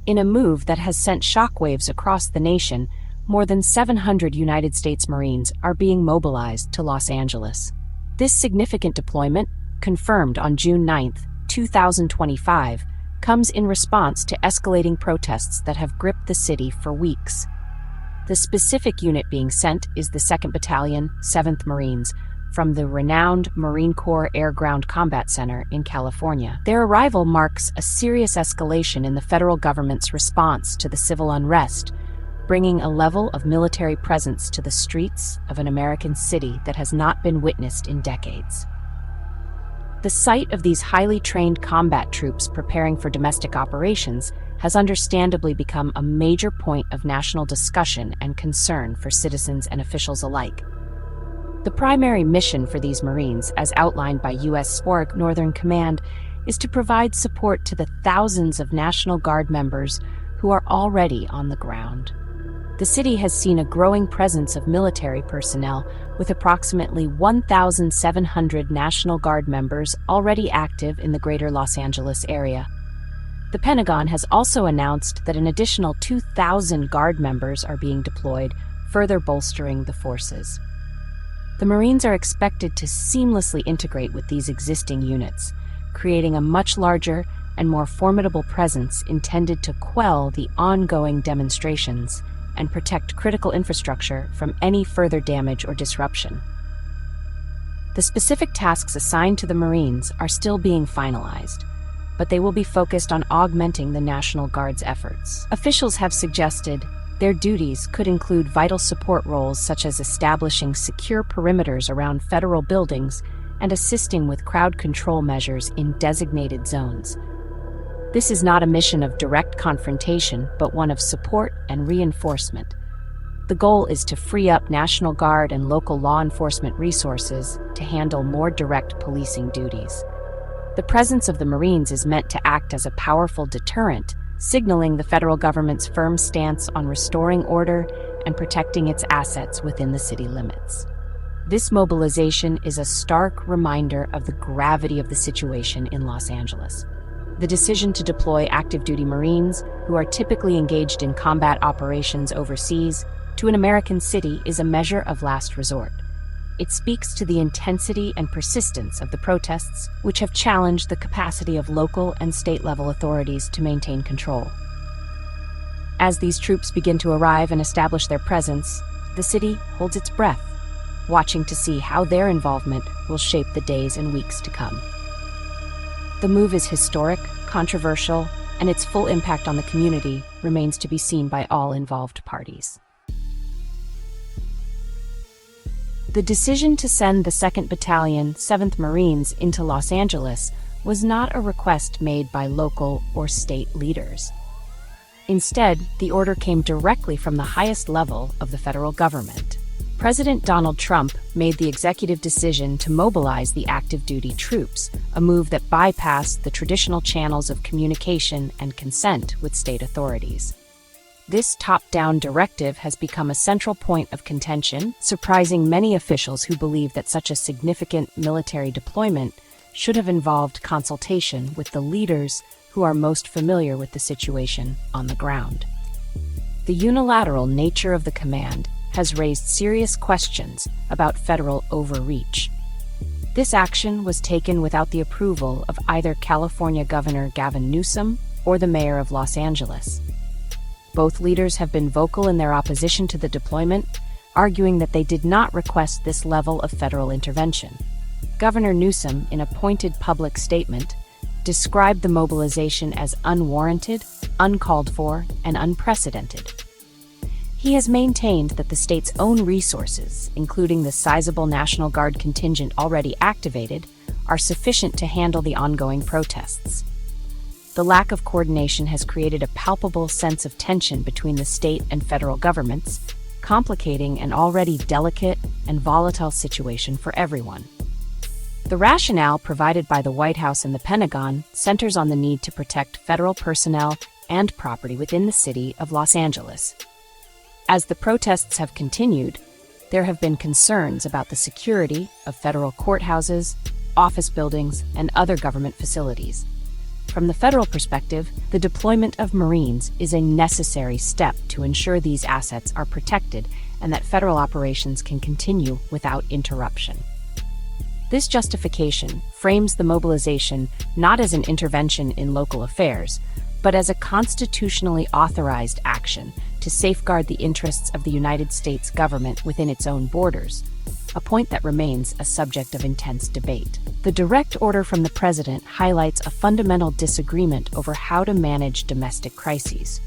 In a move that has sent shockwaves across the nation, more than 700 United States Marines are being mobilized to Los Angeles. This significant deployment, confirmed on June 9, 2025, comes in response to escalating protests that have gripped the city for weeks. The specific unit being sent is the 2nd Battalion, 7th Marines, from the renowned Marine Corps Air Ground Combat Center in California. Their arrival marks a serious escalation in the federal government's response to the civil unrest, bringing a level of military presence to the streets of an American city that has not been witnessed in decades. The sight of these highly trained combat troops preparing for domestic operations has understandably become a major point of national discussion and concern for citizens and officials alike. The primary mission for these Marines, as outlined by U.S. SPORG Northern Command, is to provide support to the thousands of National Guard members who are already on the ground. The city has seen a growing presence of military personnel, with approximately 1,700 National Guard members already active in the greater Los Angeles area. The Pentagon has also announced that an additional 2,000 Guard members are being deployed, further bolstering the forces. The Marines are expected to seamlessly integrate with these existing units, creating a much larger and more formidable presence intended to quell the ongoing demonstrations and protect critical infrastructure from any further damage or disruption. The specific tasks assigned to the Marines are still being finalized, but they will be focused on augmenting the National Guard's efforts. Officials have suggested their duties could include vital support roles such as establishing secure perimeters around federal buildings and assisting with crowd control measures in designated zones. This is not a mission of direct confrontation, but one of support and reinforcement. The goal is to free up National Guard and local law enforcement resources to handle more direct policing duties. The presence of the Marines is meant to act as a powerful deterrent, signaling the federal government's firm stance on restoring order and protecting its assets within the city limits. This mobilization is a stark reminder of the gravity of the situation in Los Angeles. The decision to deploy active duty Marines, who are typically engaged in combat operations overseas, to an American city is a measure of last resort. It speaks to the intensity and persistence of the protests, which have challenged the capacity of local and state-level authorities to maintain control. As these troops begin to arrive and establish their presence, the city holds its breath, watching to see how their involvement will shape the days and weeks to come. The move is historic, controversial, and its full impact on the community remains to be seen by all involved parties. The decision to send the 2nd Battalion, 7th Marines into Los Angeles was not a request made by local or state leaders. Instead, the order came directly from the highest level of the federal government. President Donald Trump made the executive decision to mobilize the active duty troops, a move that bypassed the traditional channels of communication and consent with state authorities. This top-down directive has become a central point of contention, surprising many officials who believe that such a significant military deployment should have involved consultation with the leaders who are most familiar with the situation on the ground. The unilateral nature of the command has raised serious questions about federal overreach. This action was taken without the approval of either California Governor Gavin Newsom or the Mayor of Los Angeles. Both leaders have been vocal in their opposition to the deployment, arguing that they did not request this level of federal intervention. Governor Newsom, in a pointed public statement, described the mobilization as unwarranted, uncalled for, and unprecedented. He has maintained that the state's own resources, including the sizable National Guard contingent already activated, are sufficient to handle the ongoing protests. The lack of coordination has created a palpable sense of tension between the state and federal governments, complicating an already delicate and volatile situation for everyone. The rationale provided by the White House and the Pentagon centers on the need to protect federal personnel and property within the city of Los Angeles. As the protests have continued, there have been concerns about the security of federal courthouses, office buildings, and other government facilities. From the federal perspective, the deployment of Marines is a necessary step to ensure these assets are protected and that federal operations can continue without interruption. This justification frames the mobilization not as an intervention in local affairs, but as a constitutionally authorized action to safeguard the interests of the United States government within its own borders, a point that remains a subject of intense debate. The direct order from the president highlights a fundamental disagreement over how to manage domestic crises.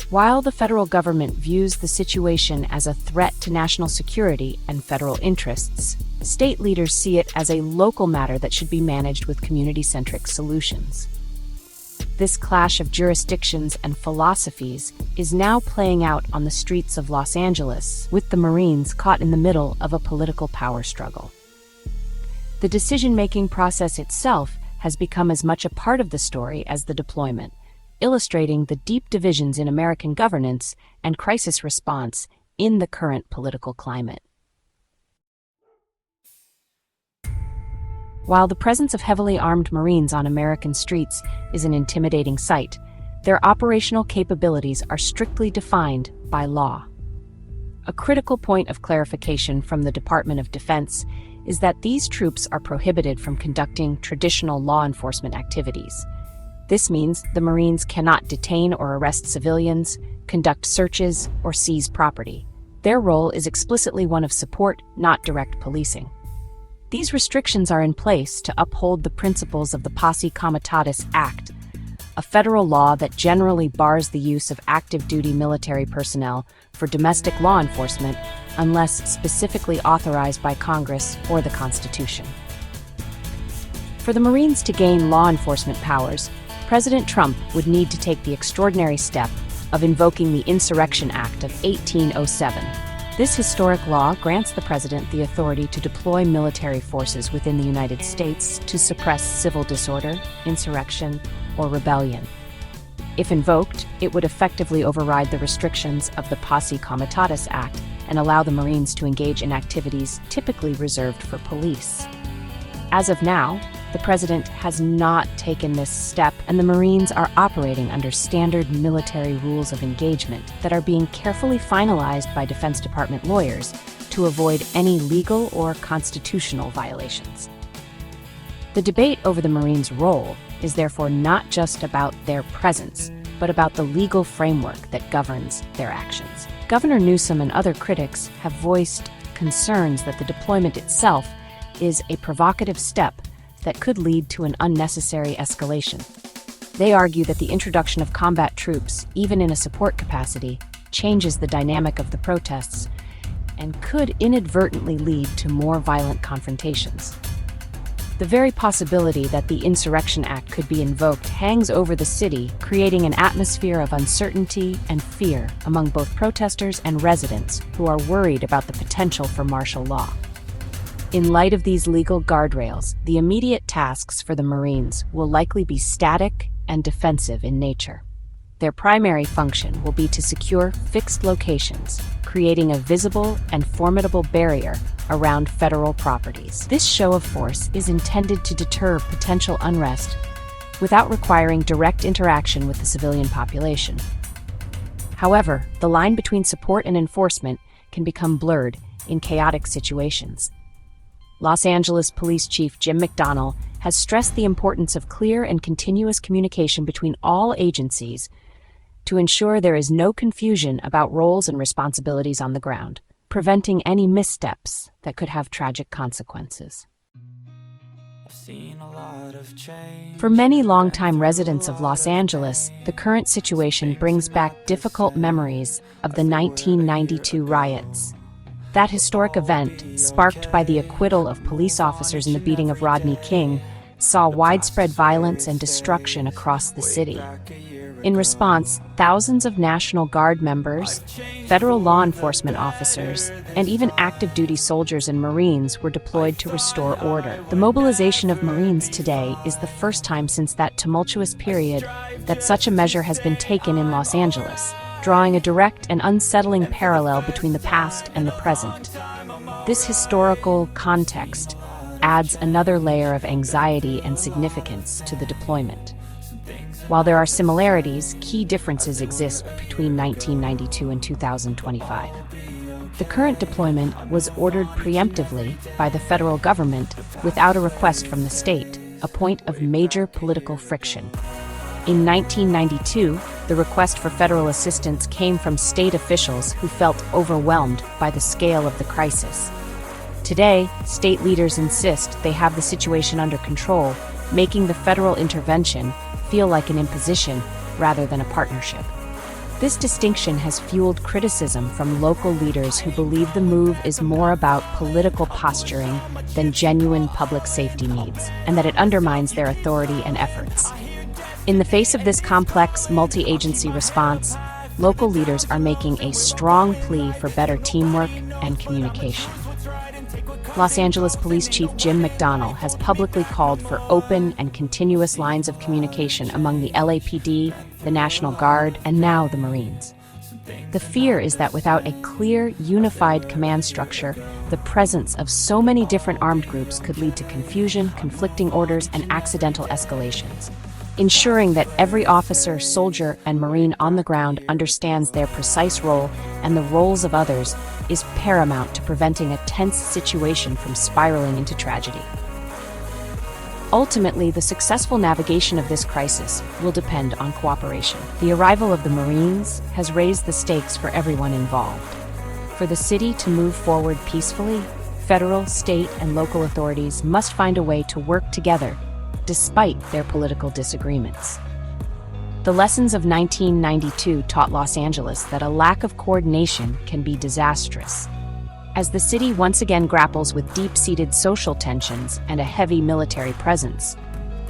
While the federal government views the situation as a threat to national security and federal interests, state leaders see it as a local matter that should be managed with community-centric solutions. This clash of jurisdictions and philosophies is now playing out on the streets of Los Angeles, with the Marines caught in the middle of a political power struggle. The decision-making process itself has become as much a part of the story as the deployment, illustrating the deep divisions in American governance and crisis response in the current political climate. While the presence of heavily armed Marines on American streets is an intimidating sight, their operational capabilities are strictly defined by law. A critical point of clarification from the Department of Defense is that these troops are prohibited from conducting traditional law enforcement activities. This means the Marines cannot detain or arrest civilians, conduct searches, or seize property. Their role is explicitly one of support, not direct policing. These restrictions are in place to uphold the principles of the Posse Comitatus Act, a federal law that generally bars the use of active-duty military personnel for domestic law enforcement unless specifically authorized by Congress or the Constitution. For the Marines to gain law enforcement powers, President Trump would need to take the extraordinary step of invoking the Insurrection Act of 1807. This historic law grants the president the authority to deploy military forces within the United States to suppress civil disorder, insurrection, or rebellion. If invoked, it would effectively override the restrictions of the Posse Comitatus Act and allow the Marines to engage in activities typically reserved for police. As of now, the president has not taken this step, and the Marines are operating under standard military rules of engagement that are being carefully finalized by Defense Department lawyers to avoid any legal or constitutional violations. The debate over the Marines' role is therefore not just about their presence, but about the legal framework that governs their actions. Governor Newsom and other critics have voiced concerns that the deployment itself is a provocative step that could lead to an unnecessary escalation. They argue that the introduction of combat troops, even in a support capacity, changes the dynamic of the protests and could inadvertently lead to more violent confrontations. The very possibility that the Insurrection Act could be invoked hangs over the city, creating an atmosphere of uncertainty and fear among both protesters and residents who are worried about the potential for martial law. In light of these legal guardrails, the immediate tasks for the Marines will likely be static and defensive in nature. Their primary function will be to secure fixed locations, creating a visible and formidable barrier around federal properties. This show of force is intended to deter potential unrest without requiring direct interaction with the civilian population. However, the line between support and enforcement can become blurred in chaotic situations. Los Angeles Police Chief Jim McDonnell has stressed the importance of clear and continuous communication between all agencies to ensure there is no confusion about roles and responsibilities on the ground, preventing any missteps that could have tragic consequences. For many longtime residents of Los Angeles, the current situation brings back difficult memories of the 1992 riots. That historic event, sparked by the acquittal of police officers in the beating of Rodney King, saw widespread violence and destruction across the city. In response, thousands of National Guard members, federal law enforcement officers, and even active-duty soldiers and Marines were deployed to restore order. The mobilization of Marines today is the first time since that tumultuous period that such a measure has been taken in Los Angeles, drawing a direct and unsettling parallel between the past and the present. This historical context adds another layer of anxiety and significance to the deployment. While there are similarities, key differences exist between 1992 and 2025. The current deployment was ordered preemptively by the federal government without a request from the state, a point of major political friction. In 1992, the request for federal assistance came from state officials who felt overwhelmed by the scale of the crisis. Today, state leaders insist they have the situation under control, making the federal intervention feel like an imposition rather than a partnership. This distinction has fueled criticism from local leaders who believe the move is more about political posturing than genuine public safety needs, and that it undermines their authority and efforts. In the face of this complex, multi-agency response, local leaders are making a strong plea for better teamwork and communication. Los Angeles Police Chief Jim McDonnell has publicly called for open and continuous lines of communication among the LAPD, the National Guard, and now the Marines. The fear is that without a clear, unified command structure, the presence of so many different armed groups could lead to confusion, conflicting orders, and accidental escalations. Ensuring that every officer, soldier, and Marine on the ground understands their precise role and the roles of others is paramount to preventing a tense situation from spiraling into tragedy. Ultimately, the successful navigation of this crisis will depend on cooperation. The arrival of the Marines has raised the stakes for everyone involved. For the city to move forward peacefully, federal, state, and local authorities must find a way to work together despite their political disagreements. The lessons of 1992 taught Los Angeles that a lack of coordination can be disastrous. As the city once again grapples with deep-seated social tensions and a heavy military presence,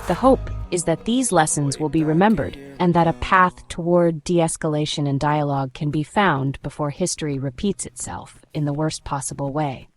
the hope is that these lessons will be remembered and that a path toward de-escalation and dialogue can be found before history repeats itself in the worst possible way.